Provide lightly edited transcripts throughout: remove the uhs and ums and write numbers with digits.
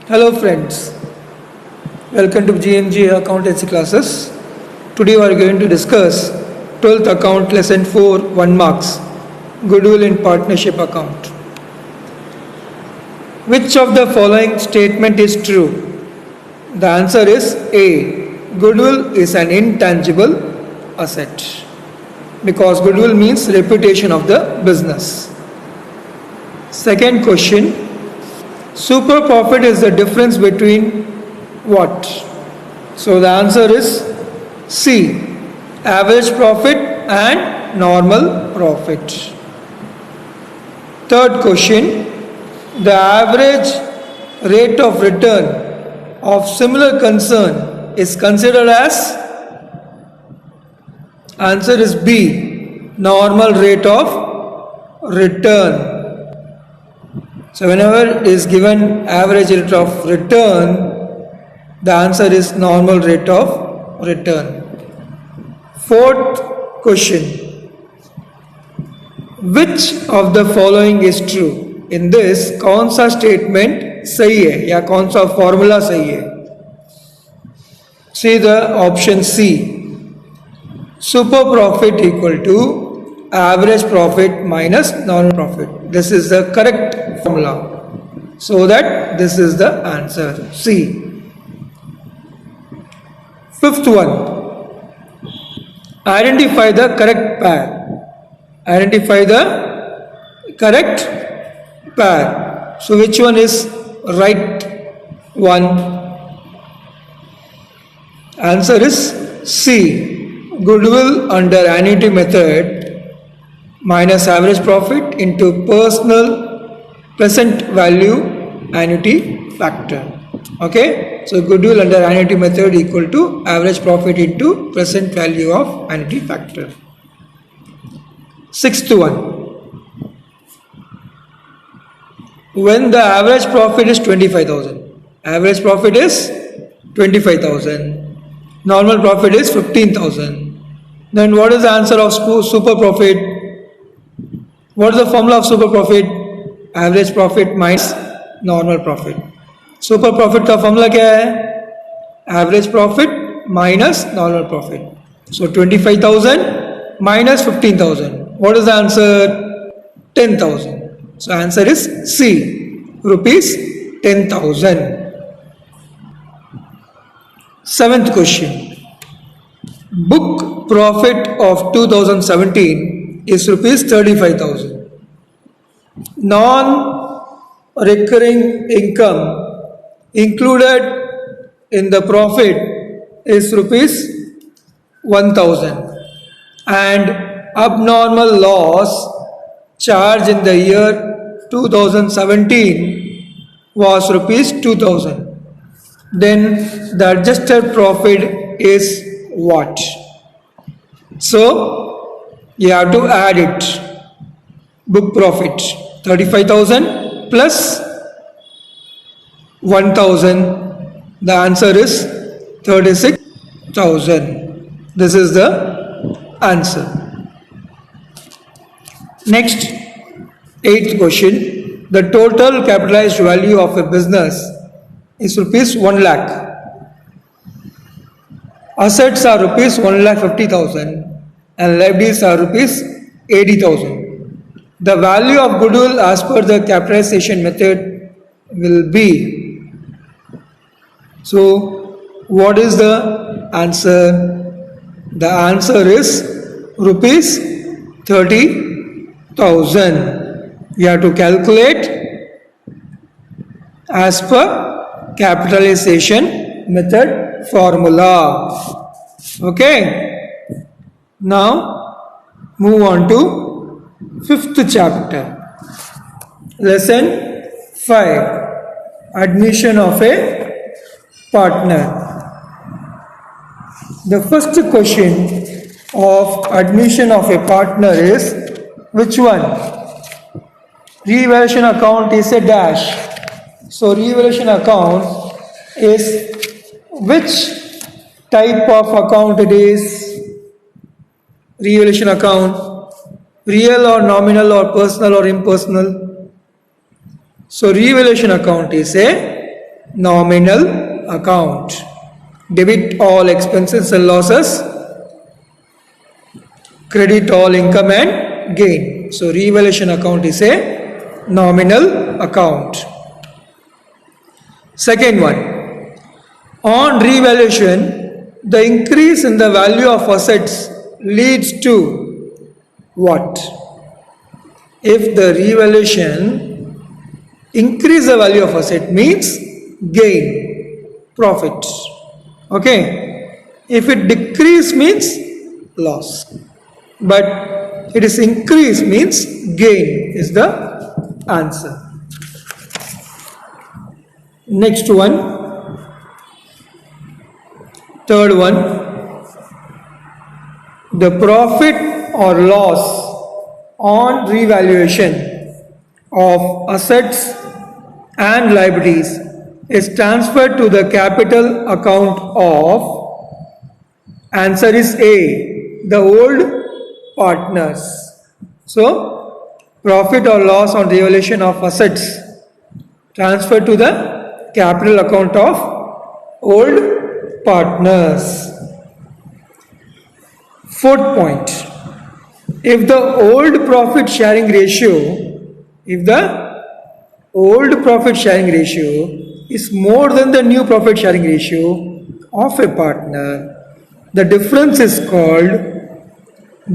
Hello friends, welcome to GMG accountancy classes. Today we are going to discuss 12th account lesson 4 1 marks goodwill in partnership account. Which of the following statement is true? The answer is A. Goodwill is an intangible asset because goodwill means reputation of the business. Second question, super profit is the difference between what? So the answer is C. Average profit and normal profit. Third question, the average rate of return of similar concern is considered as? Answer is B. Normal rate of return. So whenever it is given average rate of return, the answer is normal rate of return. Fourth question, which of the following is true? In this, कौन सा statement सही है या कौन सा formula सही है? See the option C. Super profit equal to average profit minus normal profit. This is the correct formula. So that this is the answer C. Fifth one. Identify the correct pair. Identify the correct pair. So which one is right one? Answer is C. Goodwill under annuity method minus average profit into personal present value annuity factor. Okay, so goodwill under annuity method equal to average profit into present value of annuity factor. Sixth one, when the average profit is 25,000, average profit is 25,000, normal profit is 15,000, then what is the answer of super profit? What is the formula of super profit? Average profit minus normal profit. Super profit का formula क्या है? Average profit minus normal profit. So 25,000 minus 15,000. What is the answer? 10,000. So answer is C. Rupees 10,000. Seventh question. Book profit of 2017 is rupees 35,000. Non-recurring income included in the profit is rupees 1,000 and abnormal loss charged in the year 2017 was rupees 2,000. Then the adjusted profit is what? So you have to add it. Book profit 35,000 plus 1,000. The answer is 36,000. This is the answer. Next, eighth question. The total capitalized value of a business is rupees 1 lakh. Assets are rupees 1,50,000 and liabilities are rupees 80,000. The value of goodwill as per the capitalization method will be. So, what is the answer? The answer is rupees 30,000. You have to calculate as per capitalization method formula. Okay. Now, move on to fifth chapter. Lesson 5. Admission of a partner. The first question of admission of a partner is which one? Revaluation account is a dash. So revaluation account is which type of account it is? Revaluation account, real or nominal or personal or impersonal? So revaluation account is a nominal account. Debit all expenses and losses, credit all income and gain. So revaluation account is a nominal account. Second one, on revaluation, the increase in the value of assets leads to what? If the revaluation increase the value of asset means gain, profit. Okay. If it decrease means loss. But it is increase means gain is the answer. Next one, third one, the profit or loss on revaluation of assets and liabilities is transferred to the capital account of, answer is A, the old partners. So, profit or loss on revaluation of assets transferred to the capital account of old partners. Fourth point, if the old profit sharing ratio is more than the new profit sharing ratio of a partner, the difference is called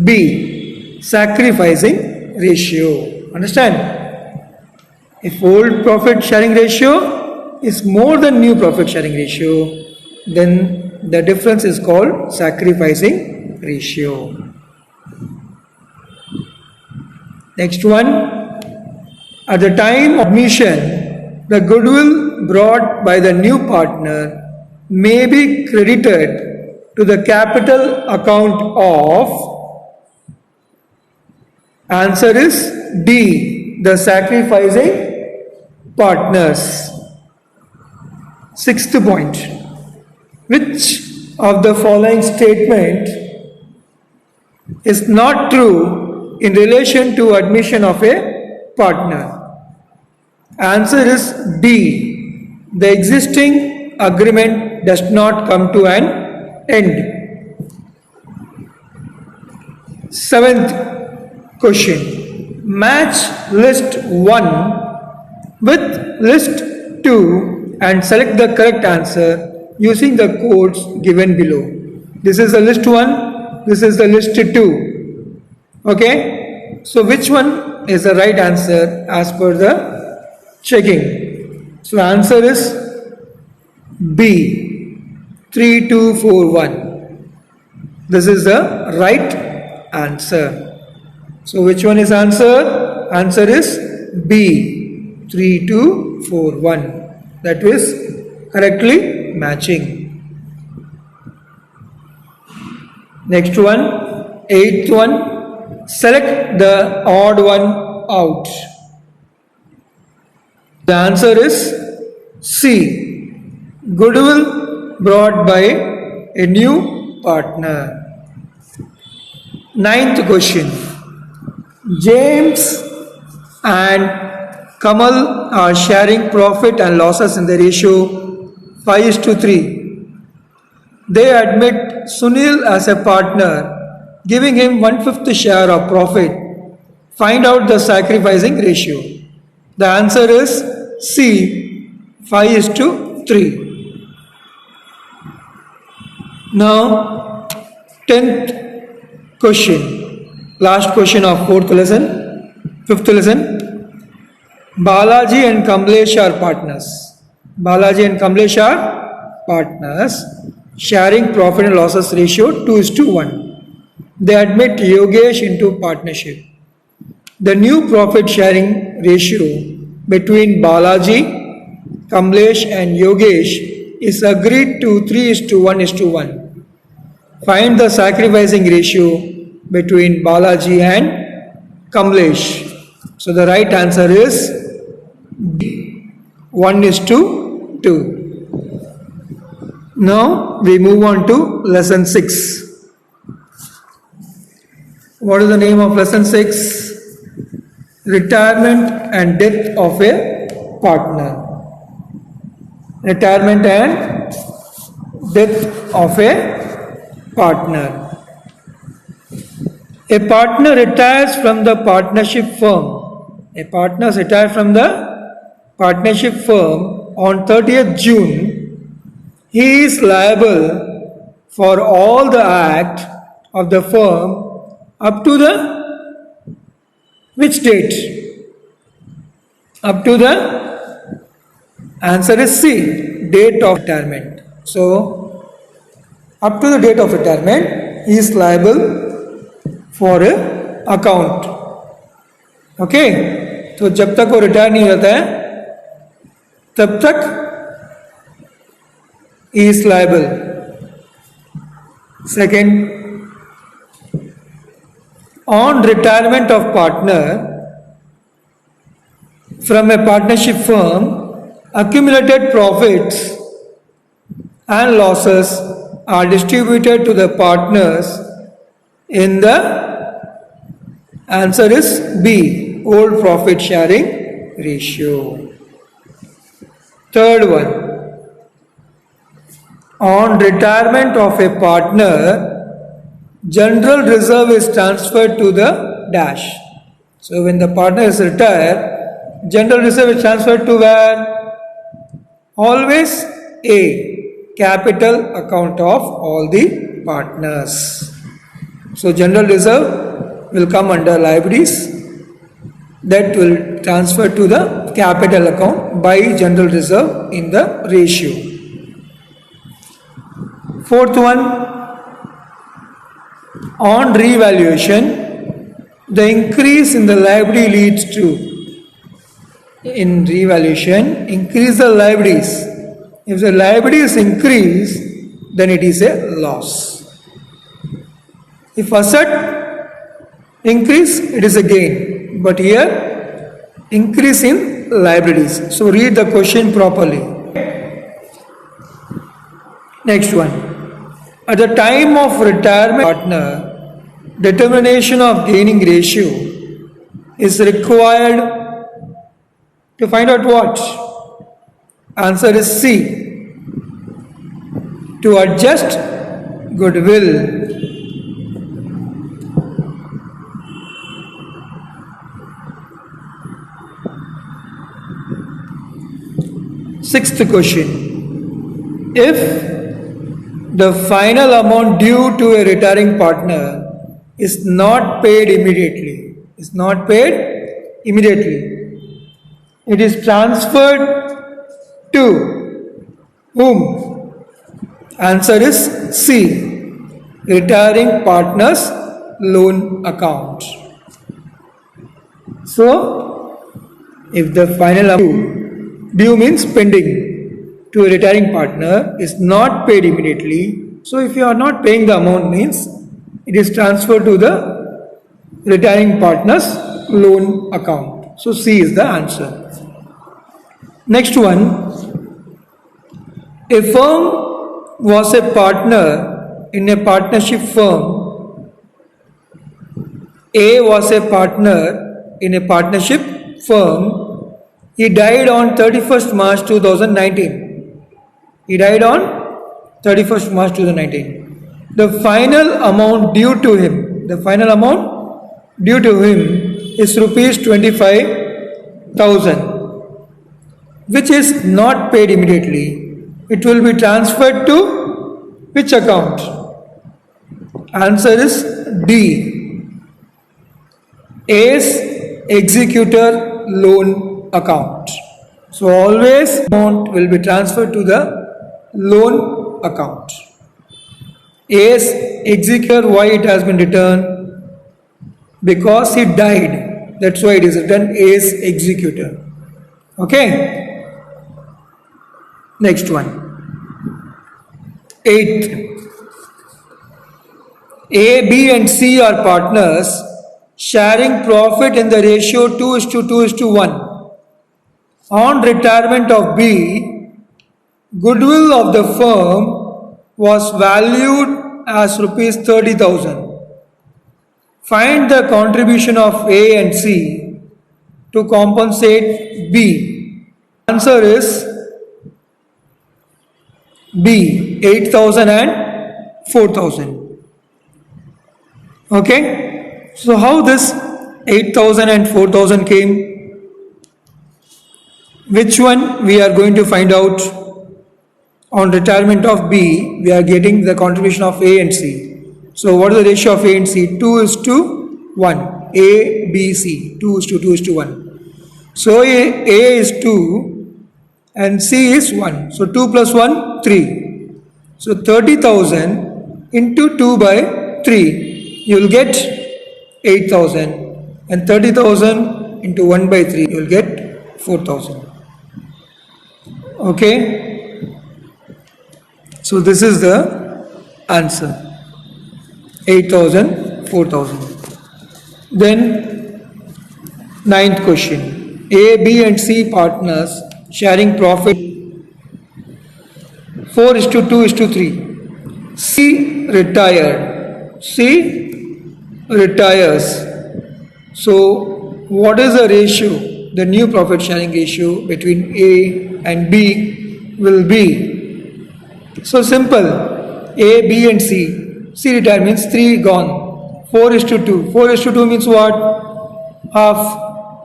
B, sacrificing ratio. Understand? If old profit sharing ratio is more than new profit sharing ratio, then the difference is called sacrificing ratio. Next one, at the time of admission, the goodwill brought by the new partner may be credited to the capital account of, answer is D, the sacrificing partners. Sixth point, which of the following statement is not true in relation to admission of a partner? Answer is D, the existing agreement does not come to an end. Seventh question, match list 1 with list 2 and select the correct answer using the codes given below. This is the list 1, this is the list 2. Okay, so which one is the right answer as per the checking? So answer is B, 3241. This is the right answer. So which one is answer? Answer is B, 3241. That is correctly matching. Next one, eighth one, select the odd one out. The answer is C, goodwill brought by a new partner. Ninth question, James and Kamal are sharing profit and losses in the ratio 5:3. They admit Sunil as a partner, giving him 1/5 share of profit. Find out the sacrificing ratio. The answer is C, 5:3. Now, 10th question, last question of 4th lesson, 5th lesson. Balaji and Kamlesh are partners. Balaji and Kamlesh are partners, sharing profit and losses ratio 2:1. They admit Yogesh into partnership. The new profit sharing ratio between Balaji, Kamlesh and Yogesh is agreed to 3:1:1. Find the sacrificing ratio between Balaji and Kamlesh. So the right answer is B, 1:2. Now we move on to lesson 6. What is the name of lesson 6? Retirement and death of a partner. retirement and death of a partner. A partner retires from the partnership firm. A partner retires from the partnership firm on 30th June. He is liable for all the act of the firm up to the which date? Up to the answer is C, date of retirement. So, up to the date of retirement, he is liable for a account. Okay? तो जब तक वो retire नहीं रहता है तब तक he is liable. Second, on retirement of partner from a partnership firm, accumulated profits and losses are distributed to the partners in the answer is B, old profit sharing ratio. Third one, on retirement of a partner, general reserve is transferred to the dash. So when the partner is retired, general reserve is transferred to where? Always A, capital account of all the partners. So general reserve will come under liabilities, that will transfer to the capital account by general reserve in the ratio. Fourth one, on revaluation, the increase in the liability leads to, in revaluation, increase the liabilities. If the liabilities increase, then it is a loss. If asset increase, it is a gain. But here, increase in liabilities. So read the question properly. Next one. At the time of retirement partner, determination of gaining ratio is required to find out what? Answer is C. To adjust goodwill. Sixth question. If the final amount due to a retiring partner is not paid immediately, it is transferred to whom? Answer is C, retiring partner's loan account. So, if the final amount due means pending to a retiring partner is not paid immediately. So if you are not paying the amount means it is transferred to the retiring partner's loan account. So C is the answer. Next one. A firm was a partner in a partnership firm. A was a partner in a partnership firm. He died on 31st March 2019. He died on 31st March 2019. The final amount due to him, is rupees 25,000, which is not paid immediately. It will be transferred to which account? Answer is D, A's executor loan account. So always amount will be transferred to the loan account. A's executor, why it has been written? Because he died. That's why it is written A's executor. Okay. Next one. Eighth. A, B and C are partners sharing profit in the ratio 2:2:1. On retirement of B, goodwill of the firm was valued as rupees 30,000. Find the contribution of A and C to compensate B. Answer is B 8,000 and 4,000. Okay, so how this 8,000 and 4,000 came? Which one we are going to find out? On retirement of B, we are getting the contribution of A and C. So what is the ratio of A and C? 2:1. A, B, C. 2:1. So A is 2 and C is 1. So 2 plus 1, 3. So 30,000 into 2 by 3, you will get 8,000. And 30,000 into 1 by 3, you will get 4,000. Okay. So this is the answer. 8,000, 4,000. Then ninth question. A, B and C partners sharing profit 4:2:3. C retired. C retires. So what is the ratio? The new profit sharing ratio between A and B will be. So simple. A, B and C. C retired means 3 gone. 4:2. 4:2 means what? Half.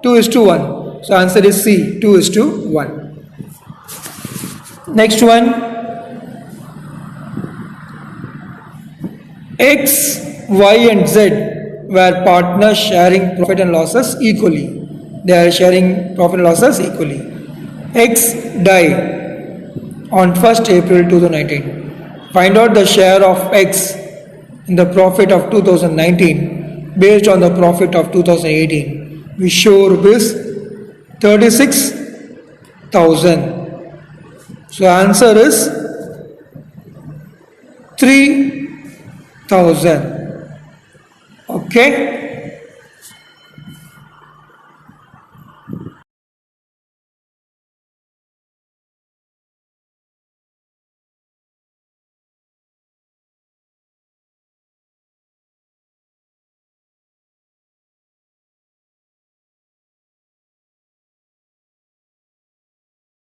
2:1. So answer is C. 2:1. Next one. X, Y and Z were partners sharing profit and losses equally. They are sharing profit and losses equally. X died on 1st April 2019. Find out the share of X in the profit of 2019 based on the profit of 2018. We show rupees 36,000. So answer is 3,000. Okay.